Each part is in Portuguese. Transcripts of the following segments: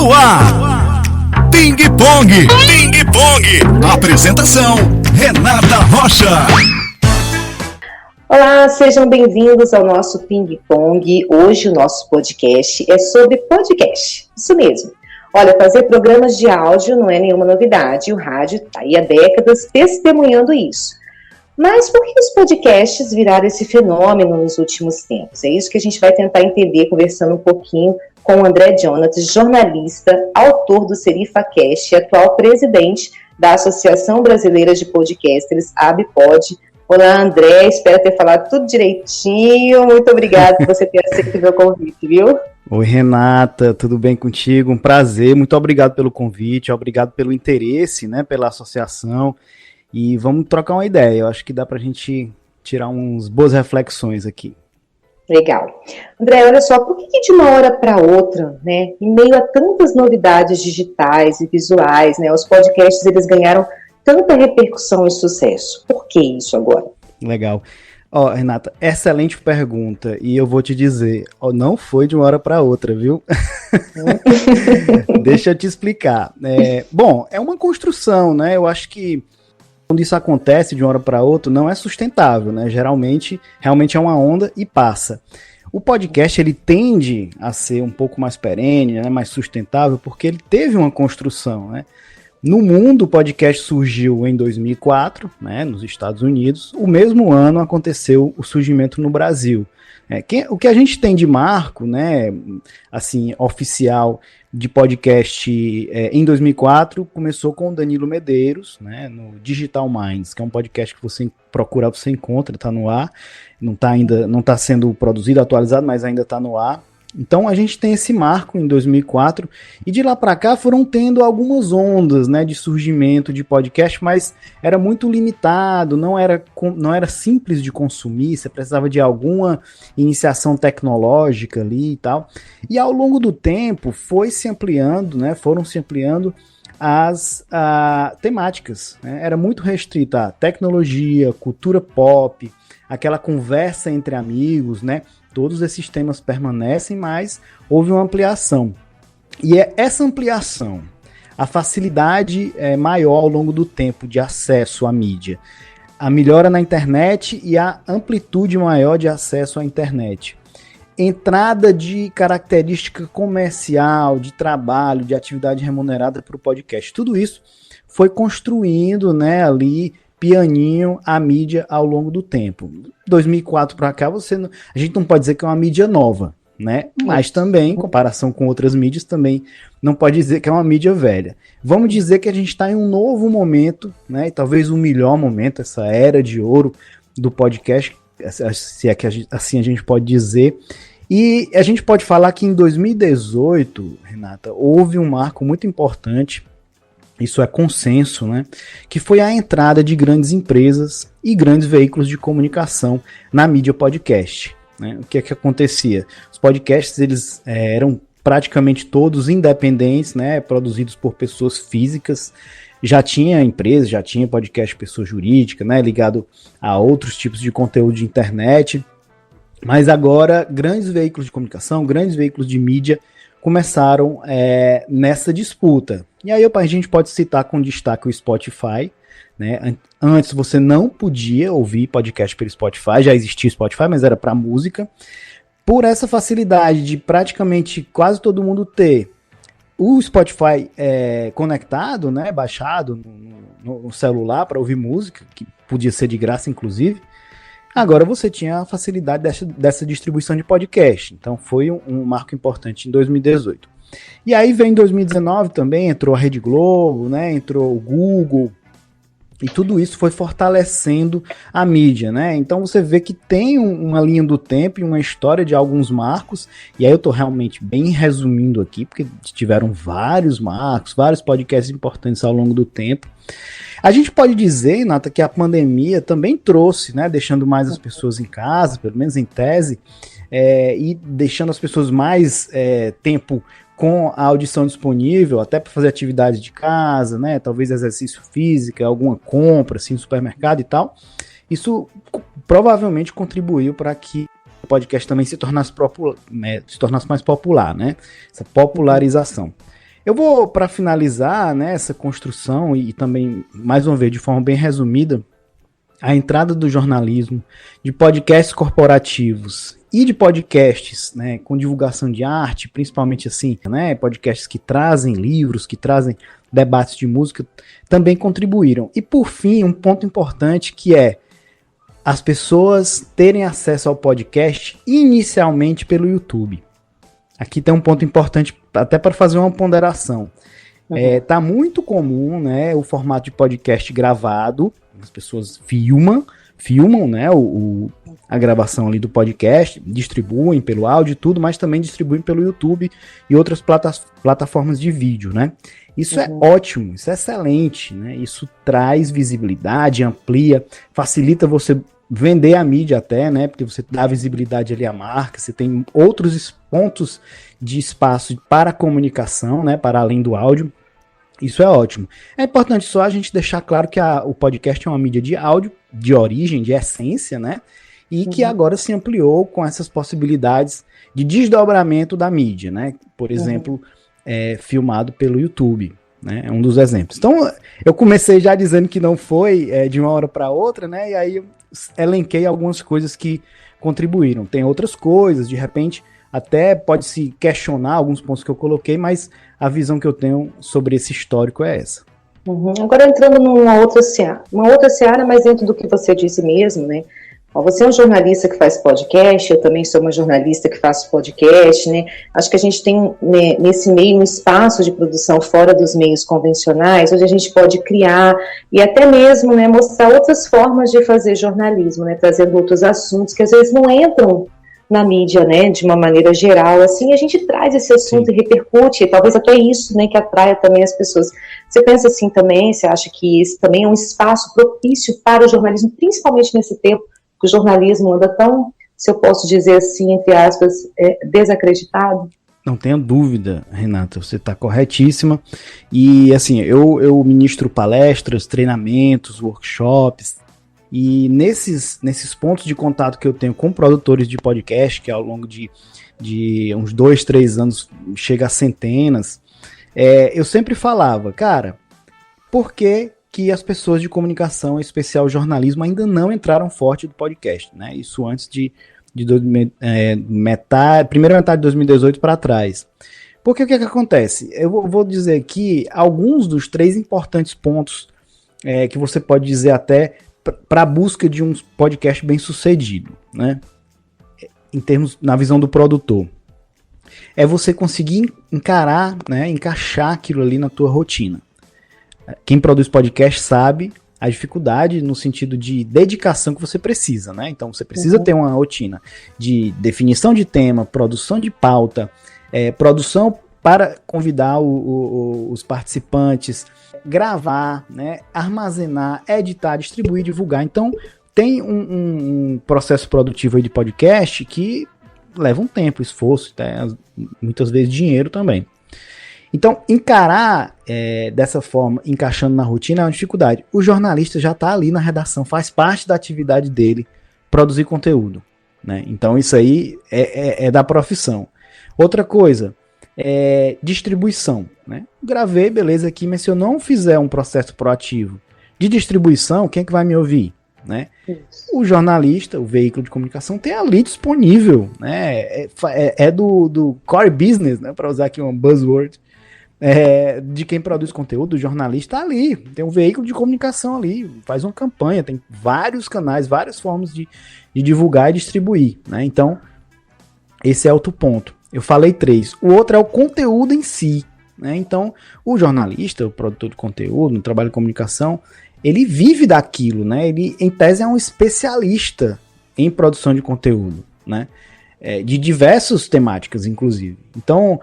No ar, Ping Pong. Ping Pong. Apresentação, Renata Rocha. Olá, sejam bem-vindos ao nosso Ping Pong. Hoje o nosso podcast é sobre podcast. Isso mesmo. Olha, fazer programas de áudio não é nenhuma novidade. O rádio está aí há décadas testemunhando isso. Mas por que os podcasts viraram esse fenômeno nos últimos tempos? É isso que a gente vai tentar entender conversando um pouquinho com o André Jonatas, jornalista, autor do SerifaCast e atual presidente da Associação Brasileira de Podcasters, ABPOD. Olá, André, espero ter falado tudo direitinho. Muito obrigada por você ter aceito o meu convite, viu? Oi, Renata, tudo bem contigo? Um prazer, muito obrigado pelo convite, obrigado pelo interesse, né, pela associação. E vamos trocar uma ideia, eu acho que dá pra gente tirar umas boas reflexões aqui. Legal. André, olha só, por que de uma hora para outra, né, em meio a tantas novidades digitais e visuais, né, os podcasts eles ganharam tanta repercussão e sucesso? Por que isso agora? Legal. Renata, excelente pergunta, e eu vou te dizer, não foi de uma hora para outra, viu? Deixa eu te explicar. Bom, é uma construção, né? Eu acho que quando isso acontece de uma hora para outra, não é sustentável, né? Geralmente, realmente é uma onda e passa. O podcast, ele tende a ser um pouco mais perene, né? Mais sustentável, porque ele teve uma construção, né? No mundo, o podcast surgiu em 2004, né, nos Estados Unidos. O mesmo ano aconteceu o surgimento no Brasil. O que a gente tem de marco, né, assim, oficial de podcast em 2004, começou com o Danilo Medeiros, né, no Digital Minds, que é um podcast que você procurar, você encontra, está no ar. Não está sendo produzido, atualizado, mas ainda está no ar. Então a gente tem esse marco em 2004 e de lá para cá foram tendo algumas ondas, né, de surgimento de podcast, mas era muito limitado, não era simples de consumir, você precisava de alguma iniciação tecnológica ali e tal. E ao longo do tempo foram se ampliando as temáticas, né? Era muito restrito a tecnologia, cultura pop, aquela conversa entre amigos, né? Todos esses temas permanecem, mas houve uma ampliação. E é essa ampliação, a facilidade maior ao longo do tempo de acesso à mídia, a melhora na internet e a amplitude maior de acesso à internet. Entrada de característica comercial, de trabalho, de atividade remunerada para o podcast. Tudo isso foi construindo, né, ali pianinho a mídia ao longo do tempo. 2004 para cá, a gente não pode dizer que é uma mídia nova, né? Mas também, em comparação com outras mídias, também não pode dizer que é uma mídia velha. Vamos dizer que a gente está em um novo momento, né? E talvez o melhor momento, essa era de ouro do podcast, se é que assim a gente pode dizer. E a gente pode falar que em 2018, Renata, houve um marco muito importante. Isso é consenso, né? Que foi a entrada de grandes empresas e grandes veículos de comunicação na mídia podcast, né? O que é que acontecia? Os podcasts, eles eram praticamente todos independentes, né? Produzidos por pessoas físicas. Já tinha empresa, já tinha podcast pessoa jurídica, né? Ligado a outros tipos de conteúdo de internet. Mas agora, grandes veículos de comunicação, grandes veículos de mídia começaram nessa disputa. E aí a gente pode citar com destaque o Spotify, né? Antes você não podia ouvir podcast pelo Spotify, já existia o Spotify, mas era para música. Por essa facilidade de praticamente quase todo mundo ter o Spotify conectado, né, baixado no celular para ouvir música, que podia ser de graça inclusive, agora você tinha a facilidade dessa distribuição de podcast. Então foi um marco importante em 2018. E aí vem em 2019 também, entrou a Rede Globo, né, entrou o Google, e tudo isso foi fortalecendo a mídia, né? Então você vê que tem uma linha do tempo e uma história de alguns marcos, e aí eu tô realmente bem resumindo aqui, porque tiveram vários marcos, vários podcasts importantes ao longo do tempo. A gente pode dizer, Nata, que a pandemia também trouxe, né, deixando mais as pessoas em casa, pelo menos em tese, e deixando as pessoas mais tempo com a audição disponível, até para fazer atividade de casa, né? Talvez exercício físico, alguma compra, assim, no supermercado e tal. Isso provavelmente contribuiu para que o podcast também se tornasse mais popular, né? Essa popularização. Eu vou, para finalizar, né, essa construção e também, mais uma vez, de forma bem resumida, a entrada do jornalismo, de podcasts corporativos e de podcasts, né, com divulgação de arte, principalmente assim, né, podcasts que trazem livros, que trazem debates de música, também contribuíram. E por fim, um ponto importante que é as pessoas terem acesso ao podcast inicialmente pelo YouTube. Aqui tem um ponto importante até para fazer uma ponderação. Tá muito comum, né, o formato de podcast gravado, as pessoas filmam, né, a gravação ali do podcast, distribuem pelo áudio e tudo, mas também distribuem pelo YouTube e outras plataformas de vídeo, né? Isso é ótimo, isso é excelente, né? Isso traz visibilidade, amplia, facilita você vender a mídia até, né? Porque você dá visibilidade ali à marca, você tem outros pontos de espaço para comunicação, né? Para além do áudio. Isso é ótimo. É importante só a gente deixar claro que o podcast é uma mídia de áudio, de origem, de essência, né? E que agora se ampliou com essas possibilidades de desdobramento da mídia, né? Por exemplo, filmado pelo YouTube, né? É um dos exemplos. Então, eu comecei já dizendo que não foi de uma hora para outra, né? E aí eu elenquei algumas coisas que contribuíram. Tem outras coisas, de repente, até pode se questionar alguns pontos que eu coloquei, mas a visão que eu tenho sobre esse histórico é essa. Agora entrando numa outra seara, mas dentro do que você disse mesmo, né? Você é um jornalista que faz podcast, eu também sou uma jornalista que faço podcast, né? Acho que a gente tem, né, nesse meio um espaço de produção fora dos meios convencionais, onde a gente pode criar e até mesmo, né, mostrar outras formas de fazer jornalismo, né? Trazendo outros assuntos que às vezes não entram na mídia, né, de uma maneira geral, assim, a gente traz esse assunto e repercute, e talvez até isso, né, que atraia também as pessoas. Você pensa assim também, você acha que esse também é um espaço propício para o jornalismo, principalmente nesse tempo que o jornalismo anda tão, se eu posso dizer assim, entre aspas, desacreditado? Não tenha dúvida, Renata, você está corretíssima. E assim, eu ministro palestras, treinamentos, workshops, e nesses pontos de contato que eu tenho com produtores de podcast, que ao longo de uns 2, 3 anos chega a centenas, eu sempre falava, cara, por que as pessoas de comunicação, em especial jornalismo, ainda não entraram forte do podcast, né? Isso antes primeira metade de 2018 para trás. Porque o que acontece? Eu vou dizer aqui alguns dos 3 importantes pontos que você pode dizer até para a busca de um podcast bem sucedido, né? Em termos, na visão do produtor. É você conseguir encarar, né, encaixar aquilo ali na tua rotina. Quem produz podcast sabe a dificuldade no sentido de dedicação que você precisa, né? Então você precisa ter uma rotina de definição de tema, produção de pauta, produção para convidar os participantes, gravar, né, armazenar, editar, distribuir, divulgar. Então tem um processo produtivo aí de podcast que leva um tempo, esforço, muitas vezes dinheiro também. Então, encarar dessa forma, encaixando na rotina, é uma dificuldade. O jornalista já está ali na redação, faz parte da atividade dele produzir conteúdo, né? Então, isso aí é da profissão. Outra coisa, distribuição, né? Gravei, beleza, aqui, mas se eu não fizer um processo proativo de distribuição, quem é que vai me ouvir, né? O jornalista, o veículo de comunicação tem ali disponível, né? Do core business, né? Para usar aqui um buzzword, de quem produz conteúdo, o jornalista tá ali, tem um veículo de comunicação ali, faz uma campanha, tem vários canais, várias formas de divulgar e distribuir, né? Então, esse é outro ponto. Eu falei 3. O outro é o conteúdo em si, né? Então, o jornalista, o produtor de conteúdo, no trabalho de comunicação, ele vive daquilo, né? Ele, em tese, é um especialista em produção de conteúdo, né? De diversas temáticas, inclusive. Então,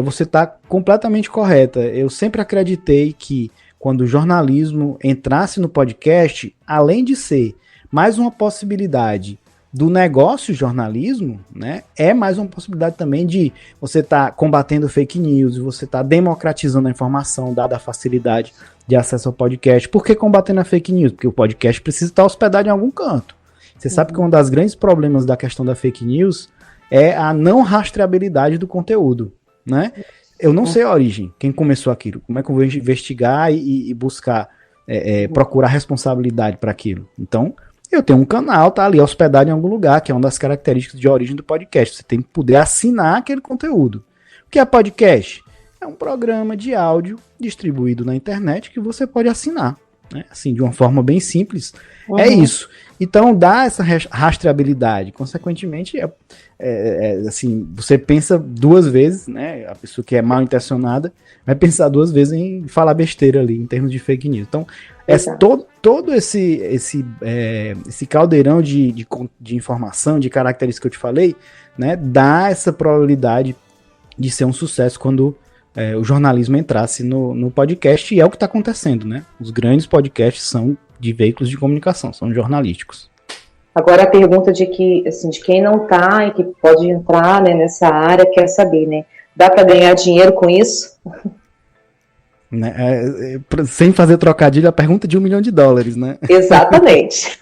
você está completamente correta. Eu sempre acreditei que quando o jornalismo entrasse no podcast, além de ser mais uma possibilidade do negócio jornalismo, né, é mais uma possibilidade também de você estar combatendo fake news, você estar democratizando a informação, dada a facilidade de acesso ao podcast. Por que combatendo a fake news? Porque o podcast precisa estar hospedado em algum canto. Você sabe que um dos grandes problemas da questão da fake news é a não rastreabilidade do conteúdo, né? eu não sei a origem, quem começou aquilo, como é que eu vou investigar e buscar, procurar responsabilidade para aquilo. Então, eu tenho um canal, tá ali hospedado em algum lugar, que é uma das características de origem do podcast. Você tem que poder assinar aquele conteúdo. O que é podcast? É um programa de áudio distribuído na internet que você pode assinar, né? Assim, de uma forma bem simples. É isso. Então, dá essa rastreabilidade. Consequentemente, assim, você pensa duas vezes, né? A pessoa que é mal intencionada vai pensar duas vezes em falar besteira ali, em termos de fake news. Então, todo esse caldeirão de informação, de características que eu te falei, né? Dá essa probabilidade de ser um sucesso quando o jornalismo entrasse no podcast, e é o que está acontecendo, né? Os grandes podcasts são de veículos de comunicação, são jornalísticos. Agora a pergunta de quem não está e que pode entrar, né, nessa área, quer saber, né? Dá para ganhar dinheiro com isso? Né? Sem fazer trocadilho, a pergunta de $1 milhão, né? Exatamente.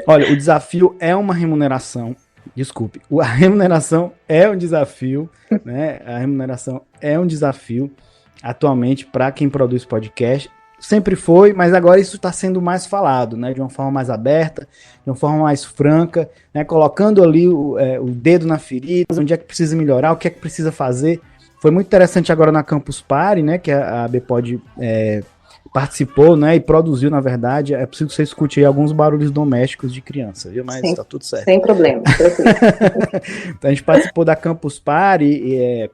Olha, o desafio é uma remuneração. Desculpe, a remuneração é um desafio, né? A remuneração é um desafio atualmente para quem produz podcast. Sempre foi, mas agora isso está sendo mais falado, né? De uma forma mais aberta, de uma forma mais franca, né? Colocando ali o dedo na ferida, onde é que precisa melhorar, o que é que precisa fazer. Foi muito interessante agora na Campus Party, né? Que a ABPOD participou, né? E produziu, na verdade. É possível que você escute aí alguns barulhos domésticos de criança, viu? Mas tá tudo certo. Sem problema. Então a gente participou da Campus Party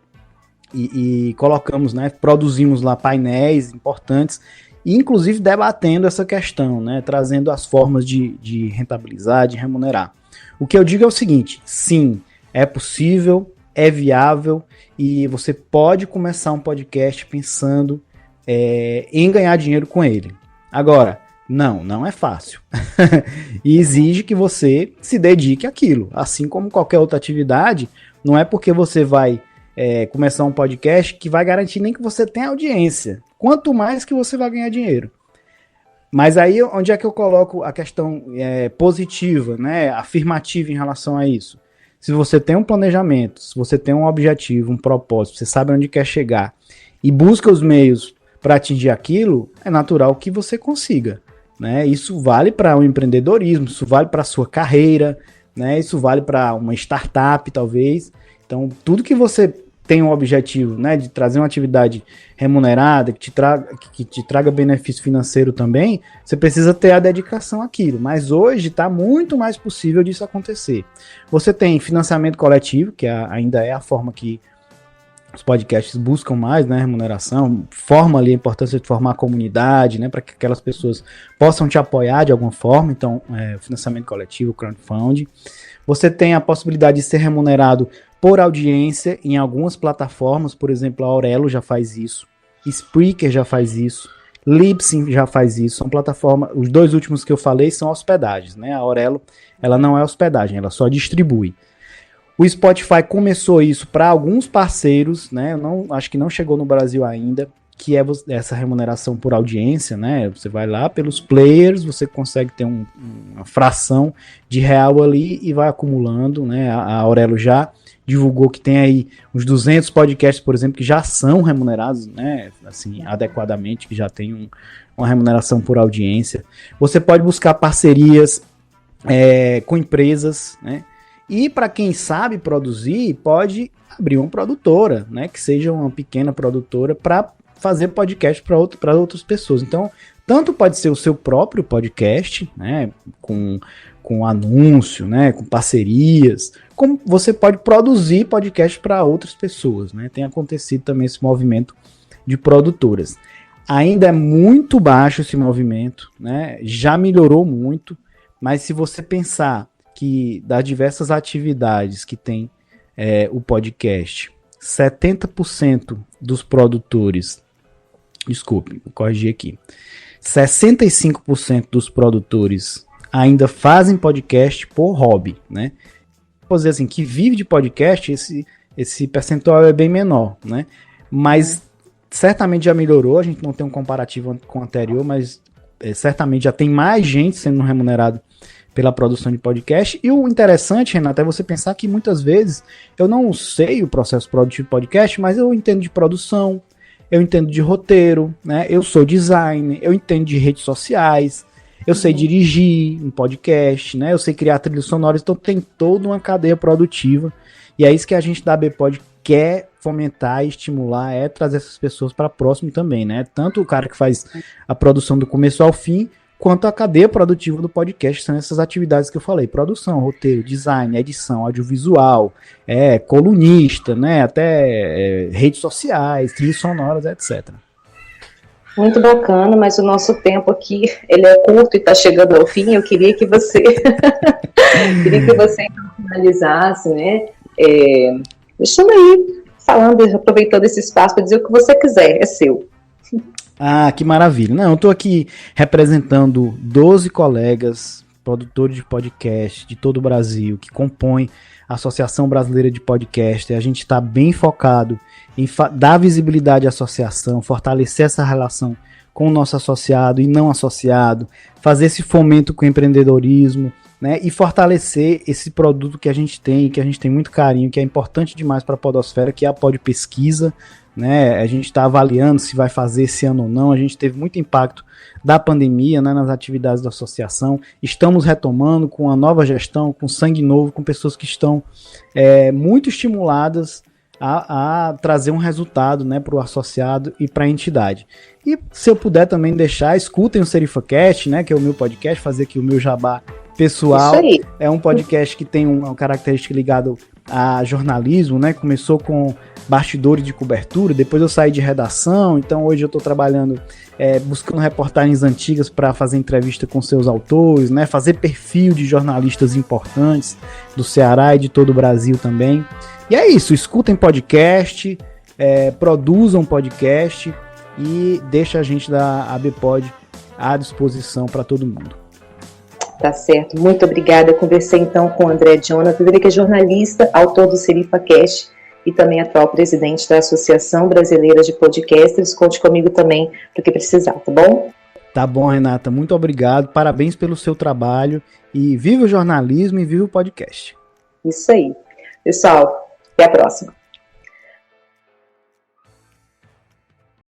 e colocamos, né? Produzimos lá painéis importantes, e inclusive debatendo essa questão, né? Trazendo as formas de rentabilizar, de remunerar. O que eu digo é o seguinte: sim, é possível, é viável, e você pode começar um podcast pensando em ganhar dinheiro com ele. Agora, não é fácil. E exige que você se dedique àquilo. Assim como qualquer outra atividade, não é porque você vai começar um podcast que vai garantir nem que você tenha audiência. Quanto mais que você vai ganhar dinheiro. Mas aí, onde é que eu coloco a questão positiva, né, afirmativa em relação a isso? Se você tem um planejamento, se você tem um objetivo, um propósito, você sabe onde quer chegar e busca os meios para atingir aquilo, é natural que você consiga, né? Isso vale para o empreendedorismo, isso vale para a sua carreira, né? Isso vale para uma startup, talvez. Então, tudo que você tem um objetivo, né, de trazer uma atividade remunerada, que te traga benefício financeiro também, você precisa ter a dedicação àquilo. Mas hoje está muito mais possível disso acontecer. Você tem financiamento coletivo, que ainda é a forma que os podcasts buscam mais, né, remuneração, forma ali a importância de formar a comunidade, né, para que aquelas pessoas possam te apoiar de alguma forma. Então, financiamento coletivo, crowdfunding. Você tem a possibilidade de ser remunerado por audiência em algumas plataformas, por exemplo, a Aurelo já faz isso, Spreaker já faz isso, Libsyn já faz isso. São plataformas, os dois últimos que eu falei são hospedagens, né? A Aurelo, ela não é hospedagem, ela só distribui. O Spotify começou isso para alguns parceiros, né? Acho que não chegou no Brasil ainda, que é essa remuneração por audiência, né? Você vai lá pelos players, você consegue ter uma fração de real ali e vai acumulando, né? A Aurelo já divulgou que tem aí uns 200 podcasts, por exemplo, que já são remunerados, né? Assim, adequadamente, que já tem uma remuneração por audiência. Você pode buscar parcerias com empresas, né? E para quem sabe produzir, pode abrir uma produtora, né? Que seja uma pequena produtora para fazer podcast para outras pessoas. Então, tanto pode ser o seu próprio podcast, né? Com anúncio, né? Com parcerias, como você pode produzir podcast para outras pessoas, né? Tem acontecido também esse movimento de produtoras. Ainda é muito baixo esse movimento, né? Já melhorou muito, mas se você pensar que das diversas atividades que tem o podcast, 70% dos produtores, desculpe, vou corrigir aqui, 65% dos produtores ainda fazem podcast por hobby, né? Vou dizer assim, que vive de podcast, esse percentual é bem menor, né? Mas certamente já melhorou, a gente não tem um comparativo com o anterior, mas certamente já tem mais gente sendo remunerado pela produção de podcast. E o interessante, Renata, é você pensar que muitas vezes eu não sei o processo produtivo de podcast, mas eu entendo de produção, eu entendo de roteiro, né? Eu sou designer, eu entendo de redes sociais, eu sei dirigir um podcast, né? Eu sei criar trilhas sonoras, então tem toda uma cadeia produtiva. E é isso que a gente da ABPod quer fomentar e estimular, é trazer essas pessoas para próximo também, né? Tanto o cara que faz a produção do começo ao fim, quanto a cadeia produtiva do podcast, são essas atividades que eu falei: produção, roteiro, design, edição, audiovisual, colunista, né? Até redes sociais, trilhas sonoras, etc. Muito bacana, mas o nosso tempo aqui, ele é curto e está chegando ao fim. Eu queria que você finalizasse, né? Deixando aí, falando, aproveitando esse espaço para dizer o que você quiser, é seu. Ah, que maravilha. Não, eu estou aqui representando 12 colegas, produtores de podcast de todo o Brasil, que compõem a Associação Brasileira de Podcast. A gente está bem focado em dar visibilidade à associação, fortalecer essa relação com o nosso associado e não associado, fazer esse fomento com o empreendedorismo, né, e fortalecer esse produto que a gente tem muito carinho, que é importante demais para a podosfera, que é a Podpesquisa, né? A gente está avaliando se vai fazer esse ano ou não. A gente teve muito impacto da pandemia, né, nas atividades da associação. Estamos retomando com a nova gestão, com sangue novo, com pessoas que estão muito estimuladas a trazer um resultado, né, para o associado e para a entidade. E se eu puder também deixar, escutem o SerifaCast, né, que é o meu podcast, fazer aqui o meu jabá pessoal. É um podcast que tem uma característica ligada a jornalismo, né? Começou com bastidores de cobertura, depois eu saí de redação, então hoje eu estou trabalhando, buscando reportagens antigas para fazer entrevista com seus autores, né? Fazer perfil de jornalistas importantes do Ceará e de todo o Brasil também. E é isso, escutem podcast, produzam podcast e deixa a gente da ABPod à disposição para todo mundo. Tá certo, muito obrigada. Eu conversei então com o André Jonathan, ele que é jornalista, autor do SerifaCast e também atual presidente da Associação Brasileira de Podcasters. Conte comigo também para o que precisar, tá bom? Tá bom, Renata, muito obrigado, parabéns pelo seu trabalho e viva o jornalismo e viva o podcast. Isso aí. Pessoal, até a próxima.